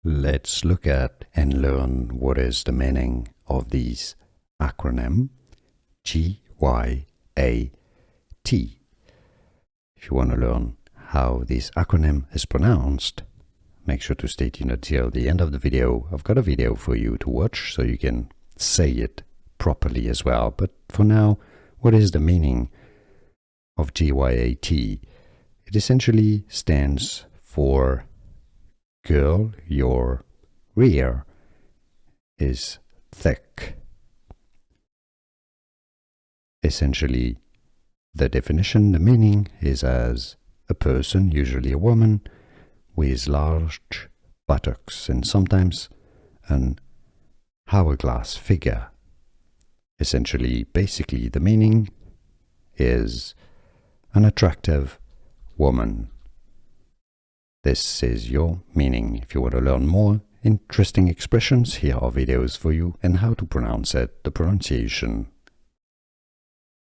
Let's look at and learn what is the meaning of these acronym GYAT. If you want to learn how this acronym is pronounced, make sure to stay tuned until the end of the video. I've got a video for you to watch so you can say it properly as well. But for now, what is the meaning of GYAT? It essentially stands for girl, your rear is thick. Essentially, the definition, the meaning is as a person, usually a woman, with large buttocks and sometimes an hourglass figure. Essentially, basically, the meaning is an attractive woman. This is your meaning. If you want to learn more interesting expressions, here are videos for you and how to pronounce it, the pronunciation